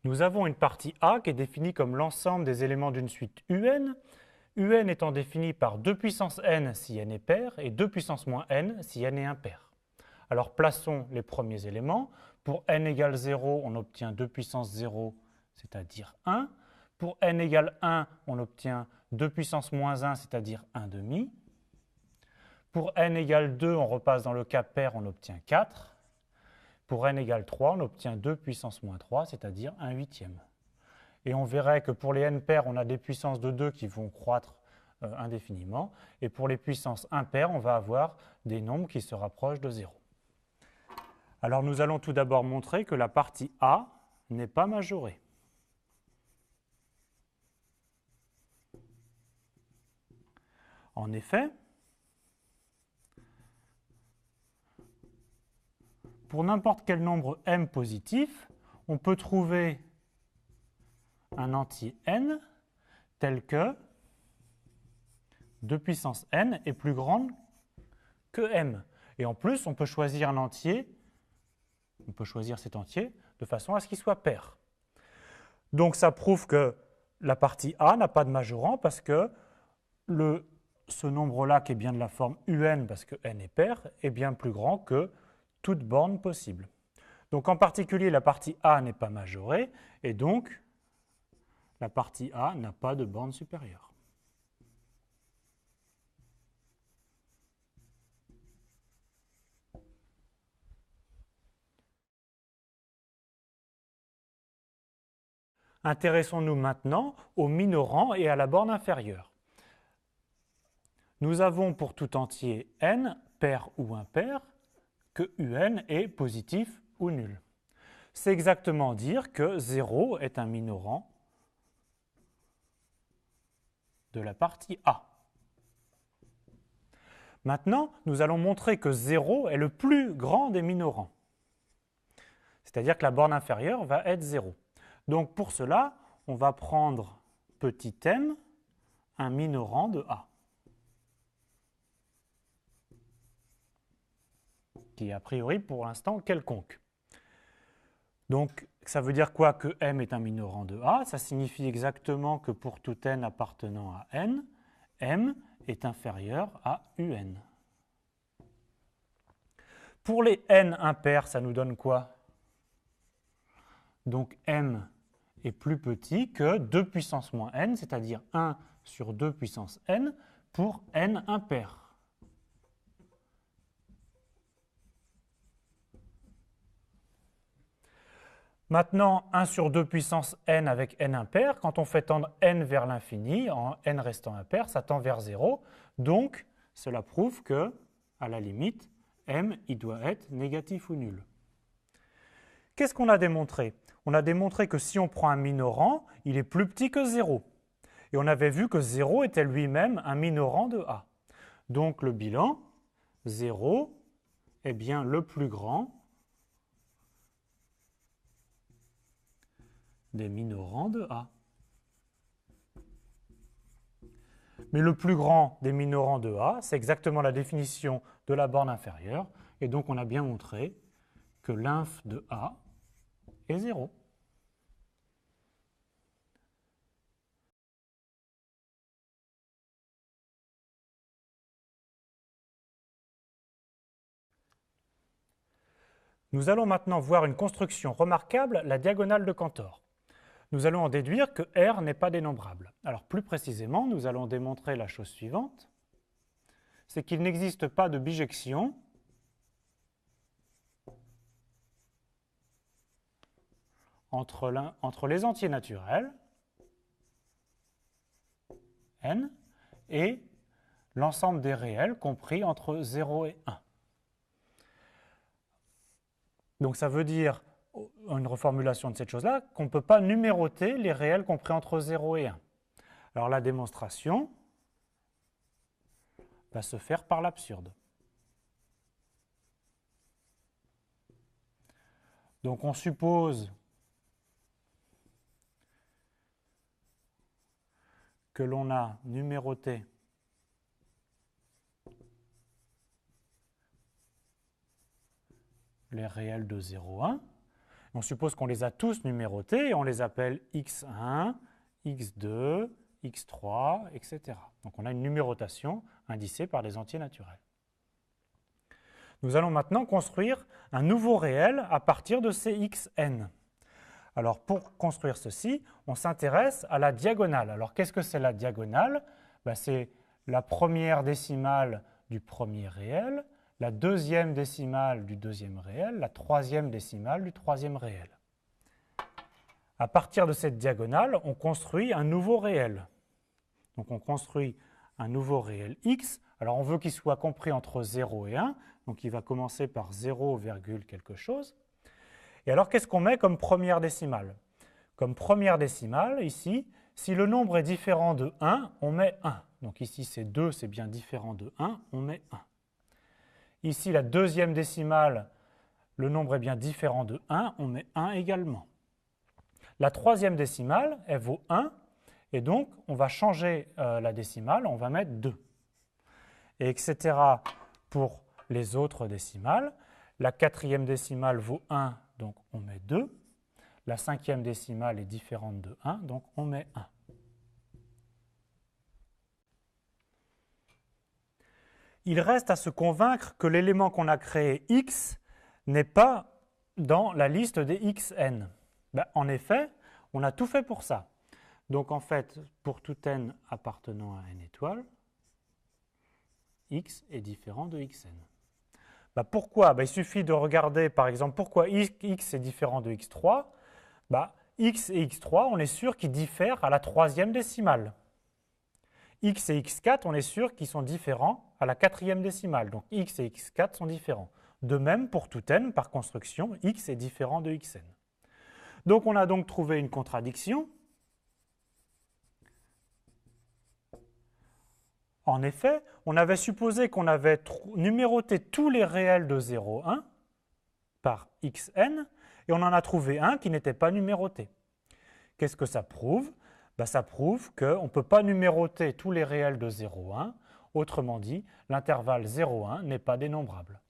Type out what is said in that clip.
Nous avons une partie A qui est définie comme l'ensemble des éléments d'une suite UN, UN étant défini par 2 puissance n si n est pair et 2 puissance moins n si n est impair. Alors plaçons les premiers éléments. Pour n égale 0, on obtient 2 puissance 0, c'est-à-dire 1. Pour n égale 1, on obtient 2 puissance moins 1, c'est-à-dire 1 demi. Pour n égale 2, on repasse dans le cas pair, on obtient 4. Pour n égale 3, on obtient 2 puissance moins 3, c'est-à-dire 1 huitième. Et on verrait que pour les n pairs, on a des puissances de 2 qui vont croître indéfiniment. Et pour les puissances impaires, on va avoir des nombres qui se rapprochent de 0. Alors nous allons tout d'abord montrer que la partie A n'est pas majorée. En effet, pour n'importe quel nombre m positif, on peut trouver un entier n tel que 2 puissance n est plus grande que m. Et en plus, on peut choisir un entier, on peut choisir cet entier de façon à ce qu'il soit pair. Donc ça prouve que la partie A n'a pas de majorant parce que ce nombre-là, qui est bien de la forme un parce que n est pair, est bien plus grand que toute borne possible. Donc en particulier, la partie A n'est pas majorée et donc la partie A n'a pas de borne supérieure. Intéressons-nous maintenant au minorant et à la borne inférieure. Nous avons pour tout entier n, pair ou impair, que un est positif ou nul. C'est exactement dire que 0 est un minorant de la partie A. Maintenant, nous allons montrer que 0 est le plus grand des minorants. C'est-à-dire que la borne inférieure va être 0. Donc pour cela, on va prendre petit m, un minorant de A, qui est a priori pour l'instant quelconque. Donc ça veut dire quoi que m est un minorant de A? Ça signifie exactement que pour tout n appartenant à n, m est inférieur à un. Pour les n impairs, ça nous donne quoi? Donc m est plus petit que 2 puissance moins n, c'est-à-dire 1 sur 2 puissance n pour n impair. Maintenant, 1 sur 2 puissance n avec n impair, quand on fait tendre n vers l'infini, en n restant impair, ça tend vers 0. Donc, cela prouve que, à la limite, m il doit être négatif ou nul. Qu'est-ce qu'on a démontré? On a démontré que si on prend un minorant, il est plus petit que 0. Et on avait vu que 0 était lui-même un minorant de A. Donc le bilan, 0 est bien le plus grand des minorants de A. Mais le plus grand des minorants de A, c'est exactement la définition de la borne inférieure. Et donc on a bien montré que l'inf de A est 0. Nous allons maintenant voir une construction remarquable, la diagonale de Cantor. Nous allons en déduire que R n'est pas dénombrable. Alors plus précisément, nous allons démontrer la chose suivante, c'est qu'il n'existe pas de bijection entre les entiers naturels, n, et l'ensemble des réels compris entre 0 et 1. Donc ça veut dire, une reformulation de cette chose-là, qu'on ne peut pas numéroter les réels compris entre 0 et 1. Alors la démonstration va se faire par l'absurde. Donc on suppose que l'on a numéroté les réels de 0, 1. On suppose qu'on les a tous numérotés et on les appelle x1, x2, x3, etc. Donc on a une numérotation indicée par des entiers naturels. Nous allons maintenant construire un nouveau réel à partir de ces xn. Alors pour construire ceci, on s'intéresse à la diagonale. Alors qu'est-ce que c'est la diagonale? C'est la première décimale du premier réel, la deuxième décimale du deuxième réel, la troisième décimale du troisième réel. À partir de cette diagonale, on construit un nouveau réel. Donc on construit un nouveau réel x. Alors on veut qu'il soit compris entre 0 et 1, donc il va commencer par 0, quelque chose. Et alors qu'est-ce qu'on met comme première décimale? Comme première décimale, ici, si le nombre est différent de 1, on met 1. Donc ici c'est 2, c'est bien différent de 1, on met 1. Ici, la deuxième décimale, le nombre est bien différent de 1, on met 1 également. La troisième décimale, elle vaut 1, et donc on va changer la décimale, on va mettre 2. Et etc. pour les autres décimales. La quatrième décimale vaut 1, donc on met 2. La cinquième décimale est différente de 1, donc on met 1. Il reste à se convaincre que l'élément qu'on a créé x n'est pas dans la liste des xn. En effet, on a tout fait pour ça. Donc en fait, pour tout n appartenant à n étoiles, x est différent de xn. Pourquoi? Il suffit de regarder par exemple pourquoi x est différent de x3. X et x3, on est sûr qu'ils diffèrent à la troisième décimale. X et x4, on est sûr qu'ils sont différents à la quatrième décimale. Donc x et x4 sont différents. De même, pour tout n, par construction, x est différent de xn. Donc on a donc trouvé une contradiction. En effet, on avait supposé qu'on avait numéroté tous les réels de 0, 1 par xn, et on en a trouvé un qui n'était pas numéroté. Qu'est-ce que ça prouve? Ça prouve qu'on ne peut pas numéroter tous les réels de 0, 1. Autrement dit, l'intervalle 0, 1 n'est pas dénombrable.